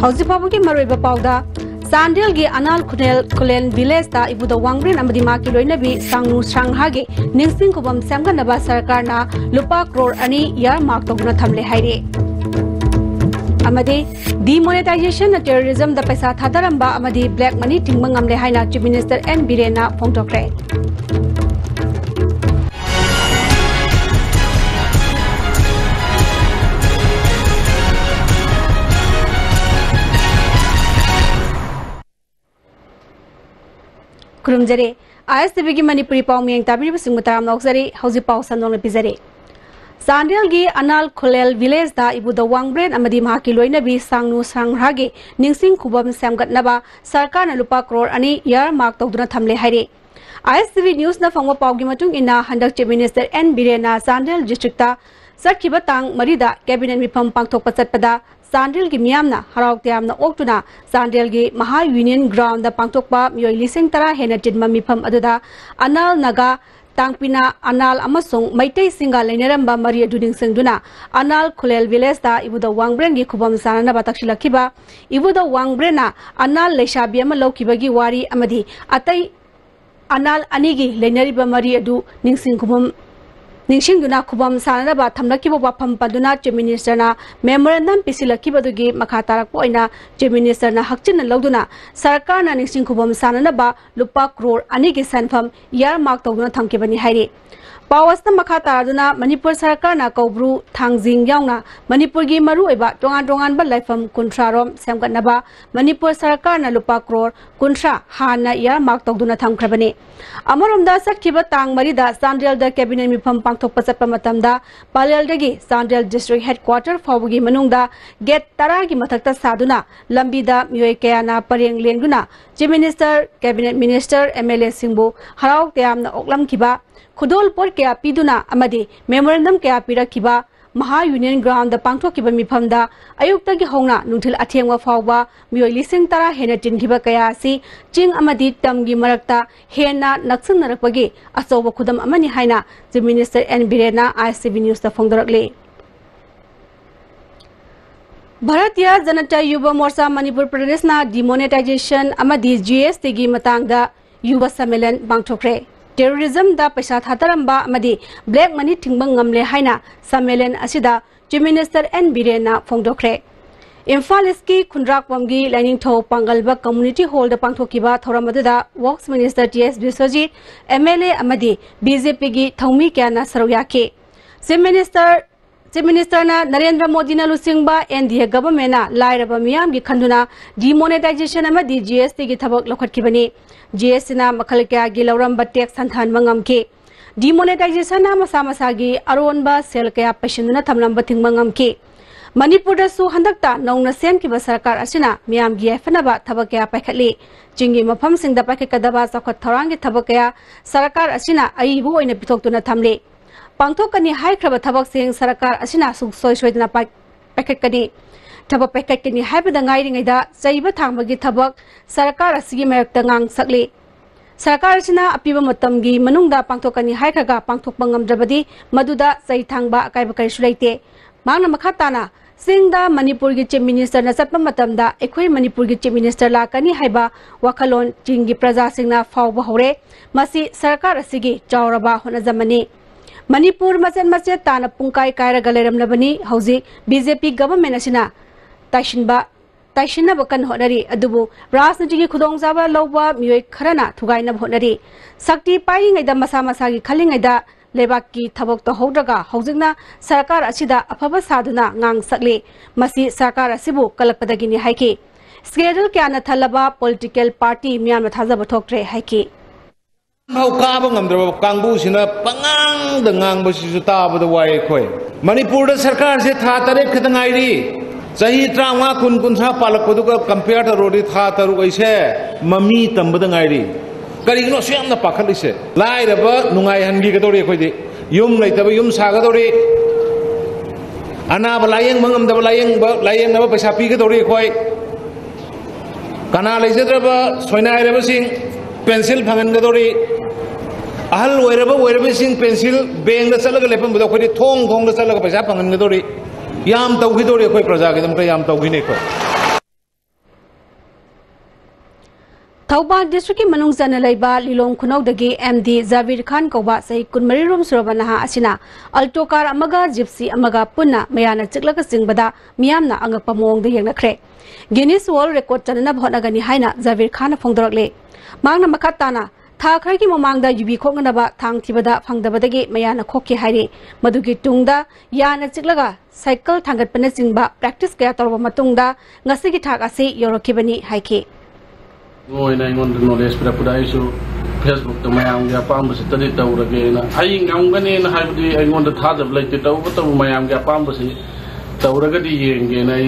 Hausi Pabuki Mariba Pauda, Sandil Gi Anal Kulen Village da Ibuda Wangrin Amadima Kiloinabi, Sangu Shanghagi, Ningsing Kubam Samga Naba Sarkarna, Lupa Crore Ani Yar Mark Toguna Tamle Haide. Amadi, demonetization of terrorism, the Pesa Tadaramba Amadi Black Money Timangam Lehaina, Chief Minister N. Birena Pongtokre. Kurumjare, ISTV ki Manipuri Pau Miang Tabiri Singutaram Noxari, Hausi Pau Sanong Pizare. Sandil Gi Anal Kulel Village da Ibuda Wangbrain Amadi Mahaki Loinabi Sangnu Sanghagi, Ningsing Kubam Samgat Naba, Sarkar Lupa Crore Ani Yar Mark Togduna Tamle Haide. ISTV News na Fangwa Pau Gimatung ina Handak Chief Minister N. Birena Sandil Districta, Sarkibatang Marida, Cabinet Mipam Pangtok Pasatpada, Sandil Gi Miamna, Harau Tiamna Oktuna, Sandil Gi Maha Union Ground the Pangtokpa, Myoy Lising Tara Henatid Mamipam Aduda, Anal Naga, Tangpina, Anal Amasung, Maite Singa Leneramba Maria Duding Singduna, Anal Kulel Vilesta, Ibuda Wangbrengi Kubam Sana Batakshila Kiba, Ibuda Wangbrena, Anal Leshabiama Lokibagi Wari Amadi, Atai Anal Anigi, Leneriba Maria Du, Ningsing Kubam. Ningsingduna Kubam Sanaba Tamlakiba Wapam Paduna, Chief Minister na Memorandum Pisilakibadugi Makatarak Poina, Chief Minister na Hakchin Lauduna, Sarkar na Ningsing Kubam Sanaba, Lupa Crore, Anigi Sanfam, Yar Mark Toguna Tankibani Haide. Pawasta Makataraduna, Manipur Sarkar na Kobru, Tangzing Yauna, Manipur Gi Maru Eba, Tongan Balaifam, Kuntrarom, Samganaba, Manipur Sarkar na Lupa Crore, Kunsha, Hana Yar Mark Toguna Tankrabani. Amaramda Sakiba Tang Marida, Sandel the Cabinet Mipam Pangtok Pasapamatamda, Paleldagi, Sandel District Headquarter, Fabugi Manungda, Get Taragi Matakta Saduna, Lambida, Muekeana, Pariang Lenguna, Chief Minister, Cabinet Minister, MLA Singbu, Harau Tiamna Oklam Kiba, Kudol Port Kea Piduna, Amadi, Memorandum Kea Pira Kiba, Maha Union Ground the Pangtok Kiba Mipamda, Ayuktagi Hona, Nutil Atiangwa Fauba, Myoy Lising Tara Henatin Kiba Kayasi, Jing Amadi Tamgi Marakta, Hena Naksan Narakbagi, Asoba Kudam Amani Haina, the Minister N. Birena, ICV News the Fongdarakli. Bharatiya Janata Yuva Morsa Manipur Pradesna demonetization Amadi GST Gi Matangda Yuva Samelan Bangtokre. Terrorism da Pesha Hataramba Amadi Black Money Tingbang Ngamle Haina Samelan Asida Chief Minister N. Birena Fongdokre. Infaliski Kundrak Wamgi Lining To Pangalba Community Hall the Pangtokiba Thoramadada Works Minister T.S. Biswajit MLA Amadi BJP Gi Thongmi Kyana Saroyake. Chief Minister na Narendra Modi na Lusingba NDA government na Lairaba Miyam Gi Khanduna demonetization Amadi GST Gi Thabak Lokhat Kibani. GST na Makhalkya Gi Lauramba tax Santhan Mangamke. Demonetization na Masamagi Aronba Sel Kaya Pashinuna Thamlamba Thingmangamke. Manipur da su handakta nongna sem ki Sarkar asina miyam gi fanaba thabakya paikhatli jingi mafam singda paikadaba sakhat thorang gi thabakya Sarkar asina aibu oina pitoktuna thamle pangthokani hai khraba thabak sing Sarkar asina suksoi soidna paikhatkani thabak paikhatkani haibada ngairi ngaida chaiba thangbagi thabak Sarkar asigi mayakta ngang sakli Sarkar asina apiba matamgi manungda pangthokani hai khaga pangthokpa ngamdrabadi maduda chai thangba akaiba karisu leite Mangna Makhatana Singda Manipur Gi Chief Minister na Satpa Matamda Ekhoi Manipur Gi Chief Minister lakani haiba wakalon Jingi Praja Singna Fauba Hore Masi Sarkar asigi Chauraba Honazamani Manipur Machet Tana Pungkai Kaira Galeram Labani Hausi BJP government asina Taishinba Taishina Bakan Honari Adubu Rasnajigi Kudong Zaba Loba Mue Karana Tugaina Honari Sakti Pai Ida Masamasagi Kaling Ida Lebaki Tabok to Hodraga, Hosingna, Sarkar Asida, Apaba Saduna, Ngang Sakli, Masi Sarkar Asibu, Kalapadagini Haiki. Schedule Kiana Talaba, political party, Myanmar Hazabatokre Haiki. How Kabangam, the Kangbu in a Pangang, the Ngang Bashita with the Waikoi. Manipur Sarkar said Hatare Katangairi. Sahi Trama Kunkunsa Palakuduka compared to Rodi Hataru Aise, Mami Tambadangairi. Karino Siam the Pakalise. Lie the bird, Nungai and Gigatori, Yum like the Yum Sagadori अनाब लायेंग मंगमदब लायेंग पैसा पीगदौरी अखोय कना लेजद्रब सोयनायरबसिंग pencil फंगनगदौरी अहल ओइरबसिंग pencil bank चलग लेफमबदो अखोय थोंग चलग पैसा फंगनगदौरी याम तौगिदौरी अखोय प्रजागिदमत याम तौगिने अखोय Thoubal district की मनुंग जाना लेबा Lilong खुनौदगी MD Javir Khan कौबा सही कुनमरी रोम सुरबा नहा असिना अल्टो कार अमगा जिप्सी अमगा पुन्ना मयाना चिकलग सिंगबदा मियामना अंगपा मोंग दे यंगनख्रे Guinness world record चनना भोटनगनी हाइना Javir Khan फोंदरकले मांगना मखाताना था खरगी ममांगदा युबी खोंगनबा थांग थिबदा फंगदबदगी मयाना खोके हाइरे मदुगी तुंगदा याना चिकलगा साइकिल थांगतपना सिंगबा प्रैक्टिस कया तौरबा मतुंगदा ngasi gi thak ase yorokibani haike Moina Imon knowledge पर पुदाइसु फेसबुक तो मयाम के अपाम बस तदि तौरगे ना आई ngамगने ना हाइबदि आइमोन थाजब लेते तौ मयाम के अपाम बस तौरगदि येंगे ना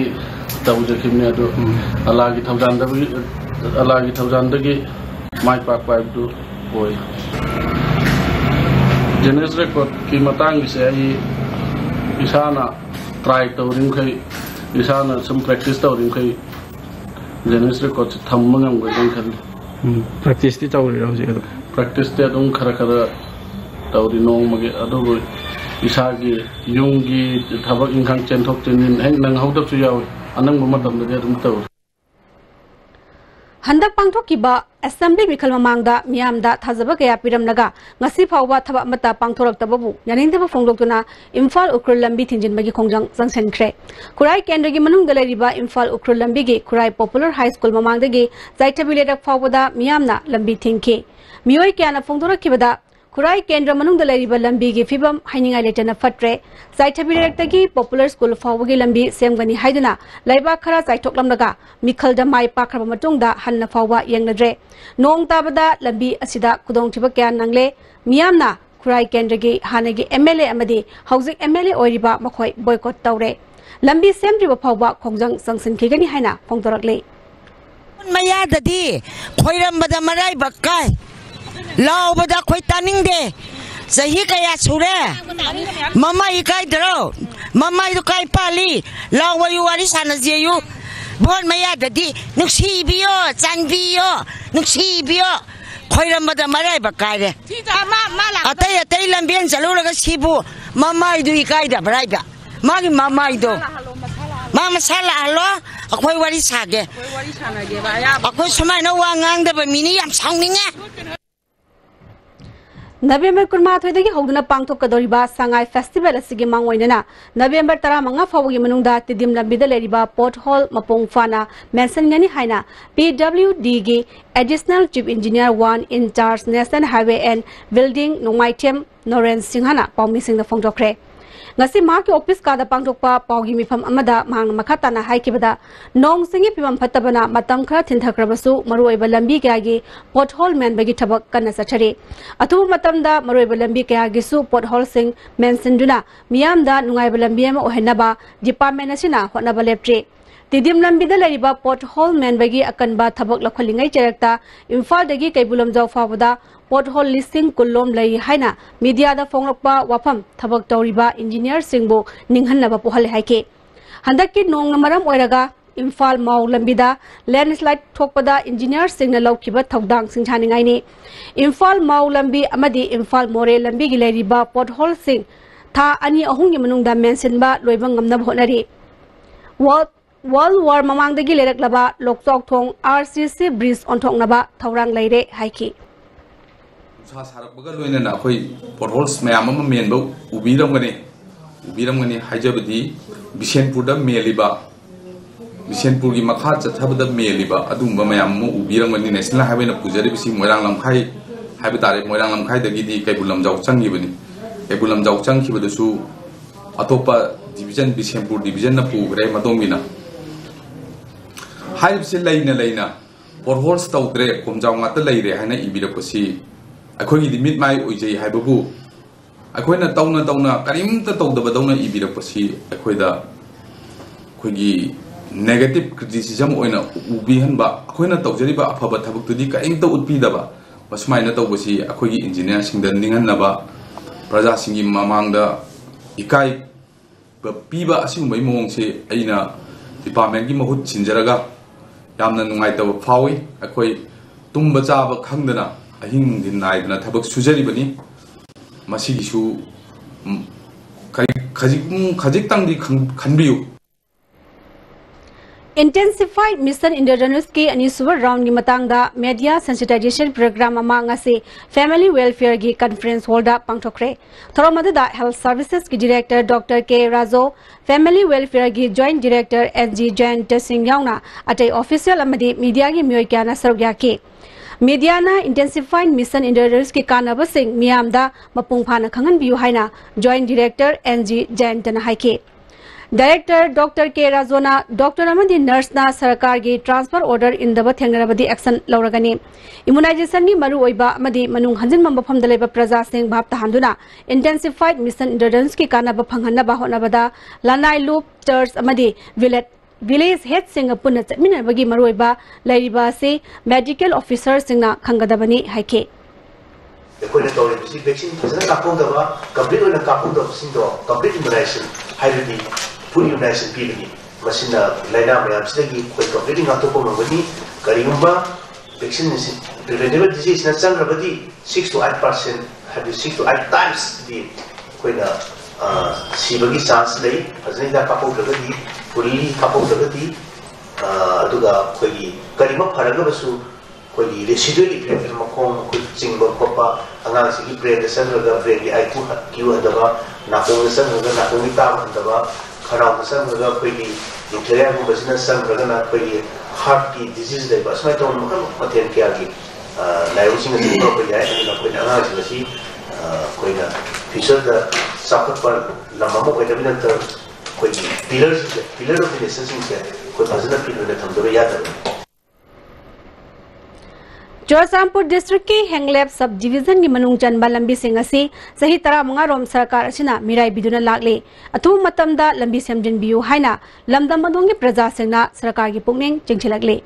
तौजखिमने अदो अलागी थौजानदगी माइ पाक पाइबदु ओय जेनेस रिकॉर्ड की मतंग से आई इसाना ट्राई तौरिंखै इसाना सम प्रैक्टिस तौरिंखै जेनेस रिकॉर्ड से थम्मंगम गयन खल प्रैक्टिस ती तौरि रौजे प्रैक्टिस ते अदुम खरा तौरि नोंमगे अदुगो इसागी युंगी थबक इंखang चेंथोक चेनिन हें नंग हौदबसु यावे अनंग मतमदे अदुम तौ हंदक पांथोकिबा असेंबली मिखल ममांगदा मियामदा थाजबा कया पिरमनगा ngasi phawba thaba mata pangthoraktababu yaningdaba phongdokuna imphal ukrul lambi thinjinbagi khongjang jangsenkhre kurai kendra gi manung dalariba imphal ukrul lambi gi kurai popular high school mamangdagi zaitabiledak phawbada miyamna lambi thingke miyoi kyana phongdorakibada kurai kendra manung dalariba lambi gi fibam hainingai letana fatre zaitabiledak popular school phawbagi lambi semgani haiduna laiba khara zaitoklamnaga mikhalda mai pakraba matungda hanna phawba yengnadre nong tabada lambi asida kudong thiba kya nangle miyamna kurai kendragi hanagi MLA amadi hauzik MLA oiriba makhoi boycott tawre lambi semriba phawba khongjang sangsin khigani haina phongdorakle mayadadi khoirambada marai bakkai laubada khoi taningde sahi kaya sure mama ikai dro mama ikai pali lawayu wari sanajeyu bon mayadadi nuksibiyo chanbiyo nuksibiyo khoirambada marai bakare atai lambien chaluraga sibu mama idu ikai da braiba magi mama idu mama sala alo akhoi wari sage akhoi sumaina wangang da ba mini yam sangninga November kurma thoidagi hogduna pangthokadoriba sangai festival asigi mangwainana November 15 fawgi manungda tidim lambida leriba pothole mapong fana mention ngani haina PWD gi additional chief engineer 1 in charge national highway and building Nongmaitem Noren Singhana pawmising the phongdokre ngasi ma ki office ka da pangthokpa pawgi mifam amada mang makhatana haikibada nong singi pimam phatabana matam khara thinthakarabasu maruiba lambi kya pothole man bagi thabak kana sachari athu matamda maruiba lambi kya gi su pothole sing mention duna miyam da nungaiba lambi ma ohenaba department asina honaba leptre tidim lambi da lariba pothole man bagi akanba thabak lakholingai charakta imphal dagi kaibulam jaw fawada pothole listing kullom lai haina media da fonglokpa wafam thabak tawriba engineer singbo ninghanaba pohal haike handaki nong namaram oiraga imphal mau lambida landslide thokpada engineer singna laukiba thodang singchaningai ni imphal mau lambi amadi imphal more lambi gi leriba pothole sing tha ani ahungi manungda mention ba loiba ngamna bhonari World War mamangdagi leraklaba lokchok thong RCC bridge onthoknaba thorang leire haiki सारकबगा लोइनना अखोई पोटहोल्स मयाम अमा मेनबो उबिरमगनी हाइजबदी बिशेनपुरदा मेलिबा बिशेनपुर की मखा चथबदा मेलिबा अदुंबा मयाम मो उबिरमगनी national highway न पुजरिबिसि Moirang लमखाई highway तारे मोइरांग लमखाई दगिदी कैबुलम जाव चंगिबनी कैबुलम जाव चंगिबदसु अतोपा division बिशेनपुर division न पुगरे मदोंगिना हाइबसे लेना पोटहोल्स तौद्रे कोमजाव ngata leire haina ibirapasi अखोई मिट माई ओइजै हाइबबु अखोइना तौना करिमता तौदबदौना इबिरपसि अखोइदा अखोइगी नेगेटिव क्रिटिसिजम ओइना उबिहनबा अखोइना तौजरिबा अफबा थबक्तुदि करिमता उत्पिदबा बसमाइना तौबसि अखोइगी इंजीनियर सिंगदा निंगनबा प्रजा सिंगी ममांगदा इकाई पीबा असिगुंबई मोंगसे अइना डिपार्टमेंट की महूत सिंजरगा यामना नुंगाइतब फावी अखोई तुम्ब चाब खंगदना अहिंग दिन नाइदना थबक सुजरिबनी मसिगिसु खजिकतंगदी खनबियु Intensified Mission Independence के अनिसुवर राउंड की मतंगदा मीडिया सेंसिटाइजेशन प्रोग्राम अमांग से फैमिली वेलफेयर की कॉन्फ्रेंस हॉल दा पांगथोखरे थोरमददा हेल्थ सर्विसेज की director doctor K Rajo family welfare की joint director NG Jayanta Singh यावना अटै ऑफिशियल अमदी मीडिया की मियोय क्याना सरुया के मीडिया ना इंटेंसिफाइड मिशन इंडोरेंस की कानब सिंह मियामदा मपुंग फाना खंगनबियु हाइना जॉइंट डायरेक्टर एनजी जयंत ना हाइके डायरेक्टर डॉक्टर के राजोना डॉक्टर अमदी नर्स ना सरकार की ट्रांसफर ऑर्डर इंदब थेंगरबदी एक्शन लौरगनी इम्यूनाइजेशन की मरु ओइबा अमदी मनुंग हंजिन मफमद लेबा प्रजा सिंह भाप तहांदुना इंटेंसिफाइड मिशन इंडोरेंस की कानब फंगहनबा होनबदा लानाई लूप चर्च अमदी विलेज हेड सिंह पुन चटमिनबगी मरु ओइबा लैरिबा से मेडिकल ऑफिसर सिंहना खंगदबनी हाइके कोई तौरीबसी वैक्सीन फजन कापोदबा कंप्लीट ओइना कापोदबसिंदो कंप्लीट इम्यूनाइजेशन हाइबदी फुल इम्यूनाइजेशन पीबनी मसिना लाइना मयामसिदगी कोई कंप्लीटिंग आतोको मंगनी करिगुंबा वैक्सीन प्रिवेंटेबल डिजीज ना चंग्रबदी 6 to 8% हाइबदी 6 to 8 times दी कोइना सीबगी चांस लई फजनदा कापोदबदी फुल्ली कापोदबदी अदुगा कोई करिमा फरगबसु कोई रेसिडुअल इफेक्ट मखों कोई चिंग खोपा अंगांग सिगी ब्रेन द संगगा ब्रेन की आई क्यू हदबा नाकोंग संगगा नाकोंग ताम हदबा खराब संगगा कोई इंटेरियर को बिजनेस संगगा ना कोई हार्ट की डिजीज दे बस में तो मखन मथेन के आगे लाइवसिंग से को कोई जाए ना कोई अंगांग सिगी कोई ना फ्यूचर द सफर पर लम्बा कोई तबिनंतर कोई पिलर ऑफ नेसेसिंग से कोई भजन पिलर ने थमदो याद है चुराचांदपुर डिस्ट्रिक्ट की हेंगलेब सब डिवीजन की मनुंग चनबा लंबी सिंह असी सही 15 रोम सरकार असिना मिराई बिदुना लागले अथु मतमदा लंबी सेमजिनबियु हाइना लमदम मदोंगी प्रजा सिंहना सरकार की पुकनिंग चिंगथिलगले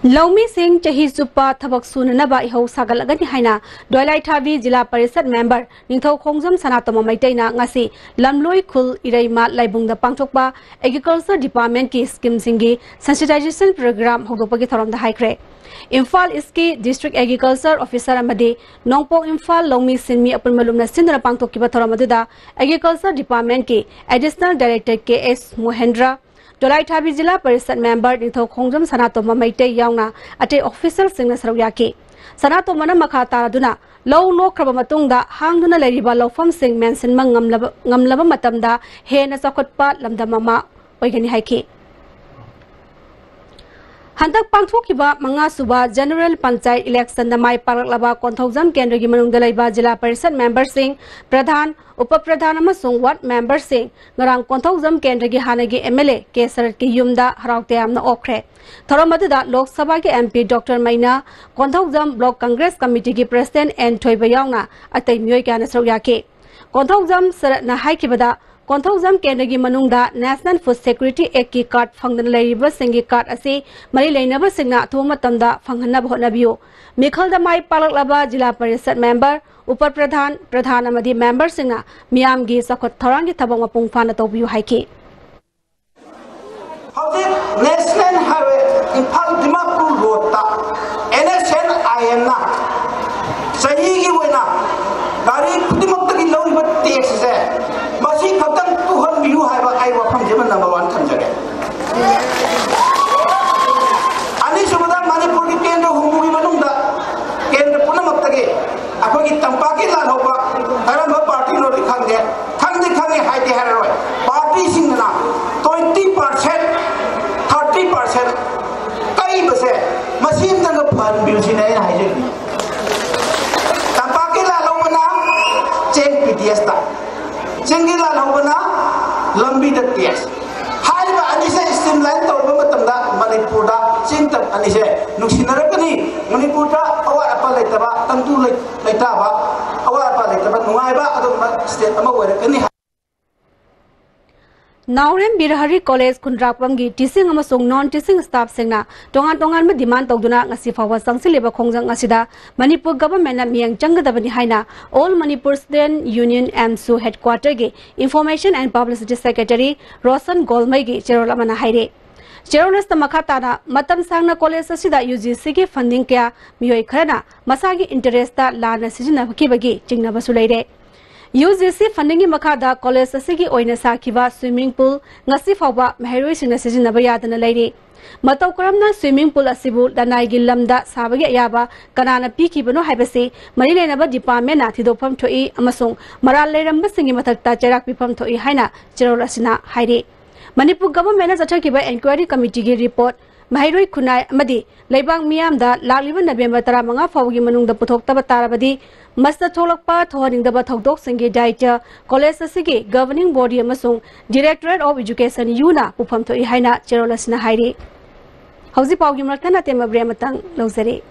लौमी सिंह चही चुप्पा थबक सुननबा इहौ सागलगनि हाइना दोलाई थाबी Zilla Parishad member निंथौ खोंजम सनातम मैतैना ngasi lamloi khul ireima laibungda pangthokpa agriculture department ki scheme singi sensitization program hodopagi thoramda haikre Imphal iski district agriculture officer amadi nongpok Imphal longmi sinmi apun malumna sindra pangthokiba thoramadida agriculture department ki additional director KS Mohendra दोलाई थाबी Zilla Parishad member निथौ खोंजम सनातोम Meitei यावना अटे officer Singh सरौया के सनातोम मखा तारदुना लौ नोख्रब मतुंगदा हांगदुना लैरिबा लौफम सिंह मेंशन ngamlab matamda हेना चखटपा लमदममा ओइगनि हाइके हंतक पांथोकिबा मंगा सुबा जनरल पंचायत इलेक्शन द माय पारलबा कोंथौजम केंद्र की मनुंग दलैबा जिला परिषद मेंबर सिंह प्रधान उप प्रधान अमसुंग वार्ड मेंबर सिंह ngरang कोंथौजम केंद्र की हानगी एमएलए के सरत की युमदा हरावते यामना ओखरे थोरमददा लोक सभा के एमपी डॉक्टर मैना कोंथौजम ब्लॉक कांग्रेस कमिटी की प्रेसिडेंट एन थोइबा यावना अतै मियोय क्याना सरौया के कोंथौजम सरना हाइकिबदा कोंथौजम केंद्र की मनुंगदा नेशनल फूड सिक्योरिटी एक्ट की कार्ड फंगदन लैरिबा सिंगी कार्ड असे मरी लैनबा सिंगना अथुमतमदा फंगहनब होनबियो मिखलदा माय पालकलबा जिला परिषद मेंबर उप प्रधान प्रधान अमदी मेंबर सिंगना मियामगी सखत थौरांगी थबंग मपुंग फाना तौबियो हाइके national highway Imphal Dimapur road ता एनएसएन आईएम ना सही की वना गाड़ी खुदिमत की लौरिबा टैक्स से मसी खतम तुहन बियु हाइबा आई वफम जेबन नंबर 1 थमजगे अनि सुबदा मणिपुर की केंद्र हुमुगी मनुंगदा केंद्र पुनमक्तगे अखोगी तंपाकी लाल होबा धरम पार्टी नो दिखांगे खांगे हाइदे हररोय पार्टी सिंगना 20% 30% कई बसे मसीम तंग फन बिउसिने हाइजेगी तंपाकी लाल होबना चेंग पीटीएस ता चेंगी लाल होबना लंबी लंबी द केस हाइबा अनिसे स्ट्रीमलाइन तौबा मतमदा मणिपुर दा चिंतम अनिसे नुसिनरकनी मणिपुर दा अवा अपा लेतबा तंतु लेताबा अवा अपा लेतबा नुआइबा अदुम स्टेट अमा ओइरकनी Nauren Birhari College Kundrapamgi teaching amasung non-teaching staff singna tongan ma demand tawduna ngasi fawa sangsileba khongjang asida Manipur government na miyang changadabani haina All Manipur Student Union AMSU headquarter gi Information and Publicity Secretary Rosan Golmai gi cherolamana haire Cherolas tamakatana matam sangna college asida UGC gi funding kya miyoi kharana masagi interest ta lana sijina bagi chingna basulaire UGC funding makada college asigi oina sakiba swimming pool ngasi fawba maheroi singna sijinaba yadana leire matau karamna swimming pool asibu danai gi lamda sabagi ayaba kanana pikibano haibase marilena department na thidopam thoi amasung maral leramba singi mathakta cherak pipam thoi haina cherorasina haire Manipur government na jathakiba inquiry committee gi report Mahairoi Kunai Amadi Laibang Miam da Laliba November Taramanga Fawgi Manung the Putok Tabatarabadi Master Tolakpa Thoring the Batokdok Singi Daita College Sigi Governing Body Amasung Directorate of Education Yuna Upam to Ihaina Cherolasna Hairi Hausi Pawgi Markana Tema Brematang Lozere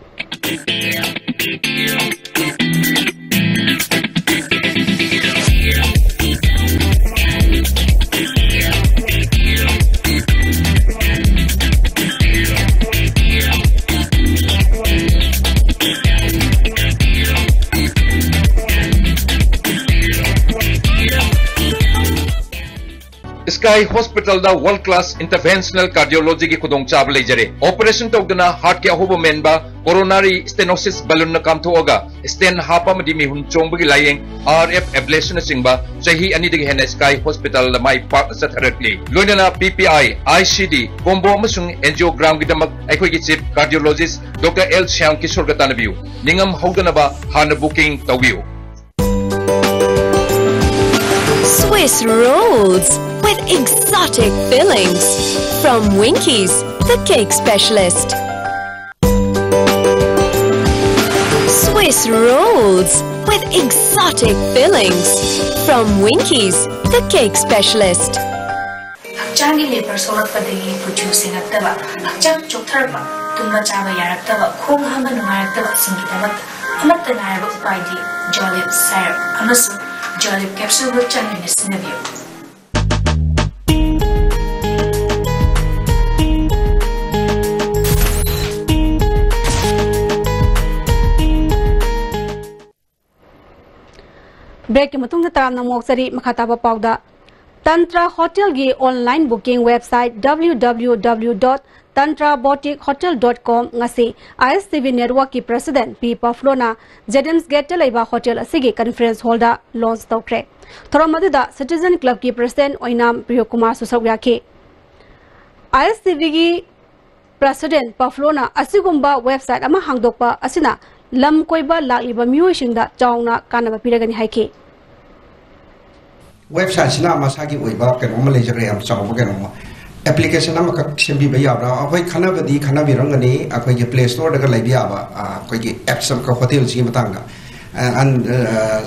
Sky Hospital da world class interventional cardiology ki khudong chab leijare operation tawduna heart ke ahoba menba coronary stenosis balloon na kam thoga stent hapa madi mi hun chongba gi layeng RF ablation singba chahi ani ding hen Sky Hospital la mai park satharatli loinana PPI ICD combo amasung angiogram gi damak akhoi gi chief cardiologist Dr. L Shyam Kishore ga tanabiu ningam hawdana ba hana booking tawiu Swiss rolls with exotic fillings from Winkies, the cake specialist. Swiss rolls with exotic fillings from Winkies, the cake specialist. Changi labor solar padagi producing at the Chak Chotarba, Tumachava Yaratava, Kung Hamanarata, Singitamat, Amatanara by the Jolly Sire, Amasu, Jolly capsule with Chinese Navy. Break matung taram na moksari makataba pauda Tantra Hotel gi online booking website www.tantraboutiquehotel.com ngasi ISTV network ki president P Paflona Jedens Gate laiba hotel asigi conference hall da launch tawkre thoramadu da citizen club ki president Oinam Priyo Kumar Susawya ki ISTV gi president Paflona asigumba website ama hangdokpa asina lam koiba lakliba miyosingda chawna kanaba piragani haiki website sina masagi oiba kenoma lejare am chawba kenoma application ama ka sembi ba yabra akoi khana badi khana birangani akoi ge play store daga laibi aba akoi ge apps am ka hotel ji matanga and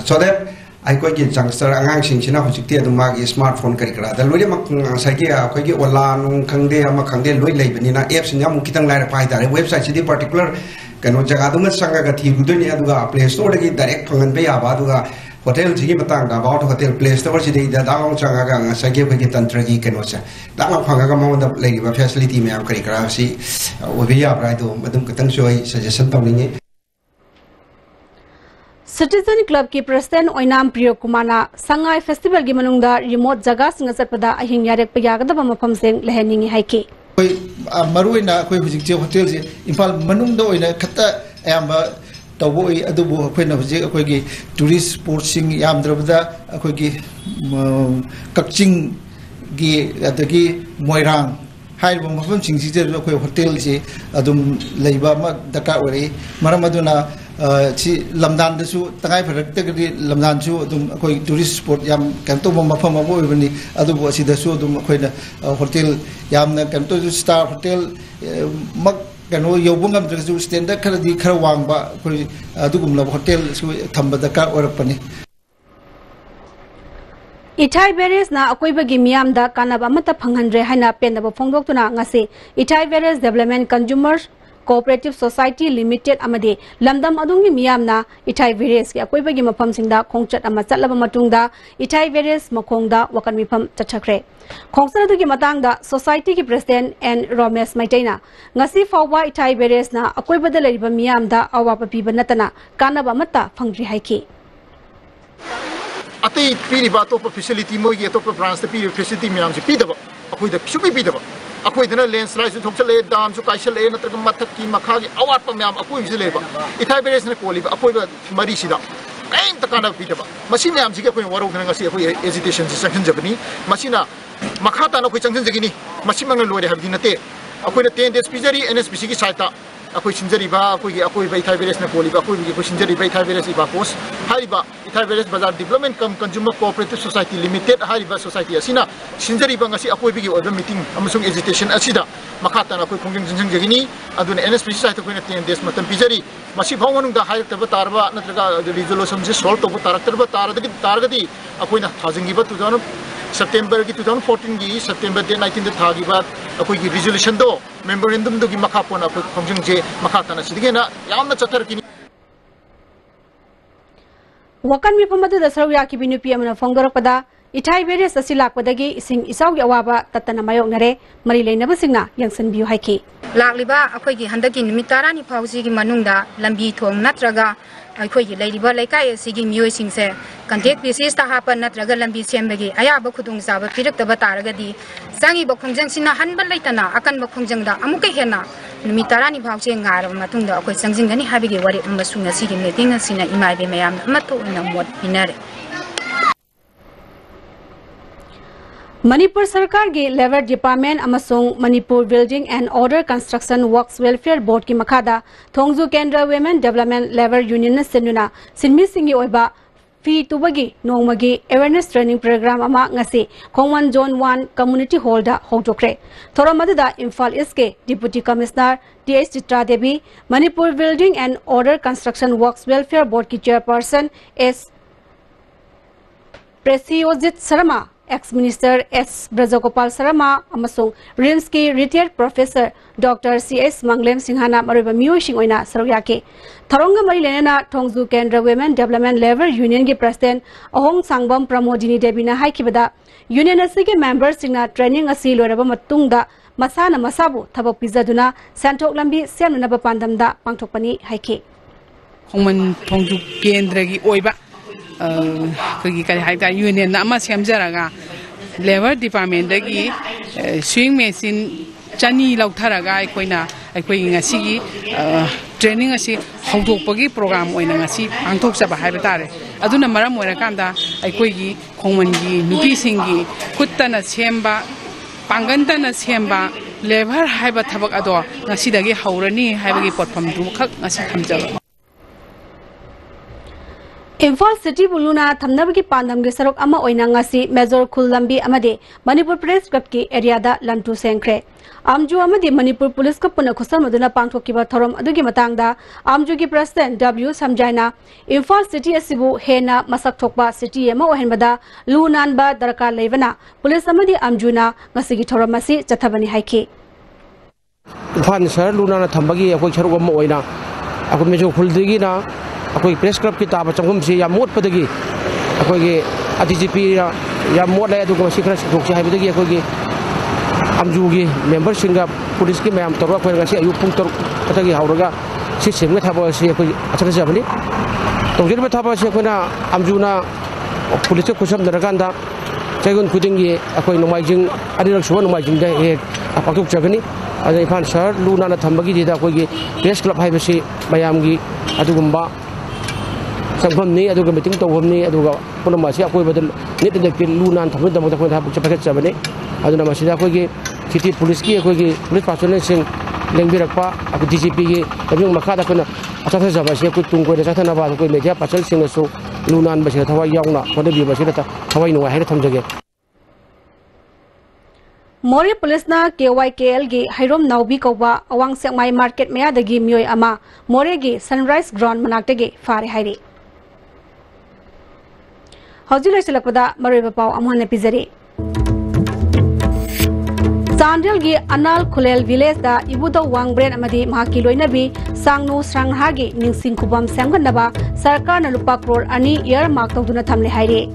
so that ai koi ge youngster angang sing sina hojik te aduma ge smartphone kari kara da lori mak sagi akoi ge online khangde ama khangde loi laibani na apps nya mu kitang lai ra pai tare website si particular kano jaga dunga sanga ga thi budoni aduga play store dagi direct phangan be aba aduga hotel ji matang da about hotel place store si da dang changa ga sagi ko gi tantra gi kano sa dang phanga ga mo da lei ba facility me am kari kara si obi ya brai do madum katang soi suggestion tawni Citizen Club ki president Oinam Priyo Kumana Sangai Festival gi manungda remote jaga singa satpada ahing yarek payagadaba mafam seng leheningi haiki koi maruina koi hujik je hotel je impal manungda oina khata ayamba tawoi adubu khoina hujik koi gi tourist sports sing yamdrabda koi gi kakching gi adagi moirang hairba mafam sing si je koi hotel je adum leiba ma daka ori maramaduna chi lamdan dasu tangai pharak tegri lamdan chu adum koi tourist spot yam kanto mafam abo ibani adubu asidasu adum khoina hotel yamna kanto star hotel mak kano yobungam dasu standard kharadi khar wangba koi adugum la hotel su thamba daka orapani Ithai Veres na akoi bagi miam da kanaba mata phanghandre haina pendaba phongdok tuna ngasi Ithai Veres Development Consumer Cooperative Society Limited amade lamdam adungi miam na Ithai Veres ki akoi bagi mafam singda khongchat ama chatlaba matungda Ithai Veres makhongda wakan mifam chachakre khongsa du ki matang da society ki president and Romesh Maitaina ngasi fawwa Ithai Veres na akoi bada leriba miam da awapa piba natana kanaba mata phangri haiki अतई पीरीबा अतोप facility मोगी अतोप branch द पीरी facility मियाम से पीदब अखोई द सुबी पीदब अखोई दना लैंडस्लाइड सु थोकचले दाम सु काइसले नत्रग मथक की मखागी अवाट मियाम अखोई से लेबा इथाई बेरेस ने कोलीबा अखोई मरी सिदा कैम तकाना पीदब मसी मियाम से अखोई वरो गना ngasi अखोई एजिटेशन से संखन जबनी मसीना मखा ताना अखोई संखन जगिनी मसी मंग लोरे हबदी नते अखोई 10 days पिजरी एनएसपीसी की सहायता अखोई सिंजरीबा अखोई इथाई बेरेस ने कोलीबा अखोई सिंजरीबा इथाई बेरेस इबा पोस्ट हारिबा इथाई बेरेस बाजार development cum consumer cooperative society limited हारिबा सोसाइटी असिना सिंजरीबा ngasi अखोई बिगी ओइबा मीटिंग अमसुंग एजिटेशन असिदा मखाताना अखोई खोंगिंग जिंजंग जगिनी अदुन एनएसपीसी साइट कोइना 10 days मतम पिजरी मसी भावमनुंग दा हाइरतब तारबा नत्रगा रिजोल्यूशन से सॉल्व तब तारक्तब तारगदी अखोइना थाजिंगिबा 2000 September की 2014 की September date 19 थागी बात अखोई की रिजोल्यूशन दो मेमोरेंडम दो की मखापोन अखोई खोंजिंग जे मखाताना सिदिगेना यामना चथर की wakan mi pamadu da sarau yaki binu pi amana phongdorok pada Ithai Veres asi lakpadagi ising isaw gi awaba tatana mayok nare mari leinaba singna yangsan biu haiki lakliba akhoi gi handaki nimit tarani phausi gi manungda lambi thong natraga akhoi gi leiriba laikai asigi mioi singse contact basis ta hapan natraga lambi sembagi ayaba khudung saba piraktaba taragadi sangi bokhongjang sina hanbal laitana akan bokhongjangda amukai hena nimit tarani phausi ngar matungda akhoi sangjingani habigi wari amasung asigi meeting asina imaibe mayam amato na mot pinare Manipur Sarkar gi Labor Department amasung Manipur Building and Order Construction Works Welfare Board ki makhada Thongju Kendra Women Development Labor Union na senuna sinmi singi oiba fi tubagi nongmagi awareness training program ama ngasi Khongwan Zone 1 Community Hall da hokjokre thoramada Imphal East ke Deputy Commissioner TH Chitra Devi Manipur Building and Order Construction Works Welfare Board ki chairperson S Presiojit Sarma ex-minister S. Brajagopal Sarama amasung RIMS ki retired professor Dr. C.S. Manglem Singhana mariba mioi sing oina saroyake tharonga mari lenena Thongju Kendra Women Development Labor Union ki president Ahong Sangbam Pramodini Debina haikibada union asige members singna training asi loraba matungda masana masabu thabak pizaduna santok lambi semnaba pandamda pangthokpani haike Khongman Thongju Kendra gi oiba kagi kari haita union na ama semjaraga labor department dagi swing machine chani lautharaga aikoina aikoi ngasi training asi hawdokpagi program oina ngasi angthokchaba haiba tare aduna maram oina kanda aikoi gi khongman gi nupi singi kuttana semba pangantana semba labor haiba thabak ado ngasi dagi haurani haibagi potpham du khak ngasi thamjaba Imphal City Buluna Thamnabagi Pandam gi sarok ama oina ngasi Major Khul Lambi amade Manipur Press Club ki area da lamtu sengkre Amju amade Manipur Police ka puna khosam maduna pangthokiba thorom adugi matangda Amju gi President W Samjaina Imphal City asibu hena masak thokba city ema ohenbada lunan ba darkar leibana police amade Amjuna ngasi gi thorom masi chathabani haiki Imphal sir lunana thambagi akoi sarok ama oina akoi Major Khul digi na अकोई press club की ताब चंगम से या मोट पदगी अकोई के ADGP या मोट ले अदुग मसी खरा सुखोक से हाइबदगी अकोई के अमजुगी मेंबर सिंगा पुलिस की मैम तरो अकोई गसी अयु पुंग तरो पतगी हावरगा सि सेमगे थाबो से अकोई अच्छा जाबनी तोंजिर बे थाबो से अकोइना अमजुना पुलिस के खुसम दरकांदा जैगुन खुदिंगी अकोई नोमाइजिंग अनिरक सुबह नोमाइजिंग दे एक अपाकुक जगनी अदे इफान सर लुना ना थंबगी दिदा अकोई के प्रेस क्लब हाइबसी मयामगी अदुगुंबा संगमनी अदुगा मीटिंग तौबमनी अदुगा पुनमासी अकोई बदल नित देख लुनान थमन दम तखन था चपके चबने अदुना मसीदा अकोई के सिटी पुलिस की अकोई के पुलिस पर्सनल सिंग लेंबिरकपा अको DGP के तबिंग मखादा कोना अचा जबासी अकोई तुंग कोइ जाथना बा अकोई मीडिया पर्सनल सिंगसु लुनान बसे थवा यावना कोने बि बसे थवाई नुवा हेर थमजगे More police na KYKL gi Hairom Naubi Koba Awang Sekmai Market Mea dagi mioi ama More gi Sunrise Ground manakte gi fare hairi Hauji Laisilakpada Mariba Pau Amhan Pizari. Sandal gi Anal Kulel Village da Ibudo Wangbren Amadi Mahaki Loinabi Sangnu Sranghagi Ningsing Kubam Samganaba Sarkar na lupa crore ani year mark tawduna thamle haire.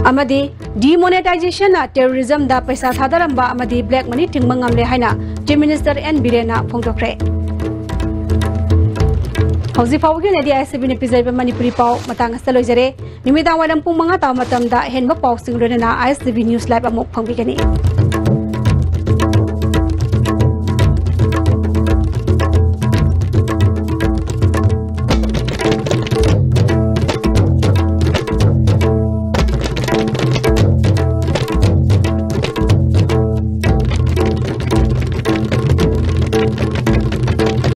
Amadi demonetization na terrorism da paisa thadaramba amadi black money tingmangamle haina Chief Minister N Birena phongdokre. Hauzi Fawgi Nadi ICB ne pizai Manipuri Pau matang astalojare nimidang walam pung mga taw matamda henba pau singrena ICB News Live amok phongbigani.